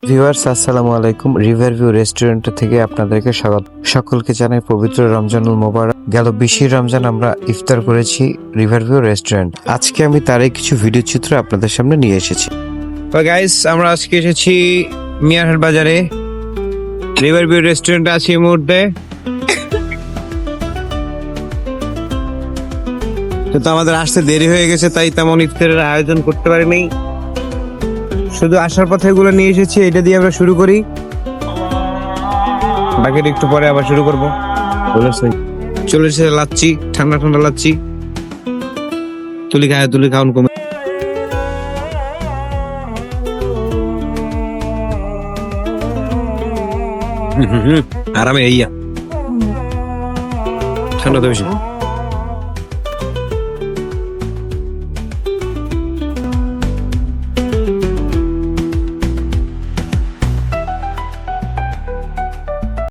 Viewers আসসালামু আলাইকুম। Riverview restaurant থেকে আপনাদেরকে স্বাগত। সকলকে জানাই পবিত্র রমজানুল মোবারক। গেল 20 রমজান আমরা ইফতার করেছি রিভারভিউ রেস্টুরেন্ট। আজকে আমি তারই কিছু ভিডিও চিত্র আপনাদের সামনে নিয়ে এসেছি। তো গাইস, আমরা আজকে এসেছি মিয়ারহাট বাজারে। রিভারভিউ রেস্টুরেন্টে আছি এই মুহূর্তে। কিন্তু আমাদের আসতে দেরি হয়ে গেছে, তাই তেমন ইফতারের আয়োজন করতে পারিনি। শুধু আসার পথে এগুলো নিয়ে এসেছি, এটা দিয়ে আমরা শুরু করি, বাকিটা একটু পরে আবার শুরু করবো। চলে এসেছে লাচ্ছি, ঠান্ডা ঠান্ডা লাচ্ছি। তুলি খাওয়ান কমে। আরামে এইয়া ঠান্ডা তো বেশি।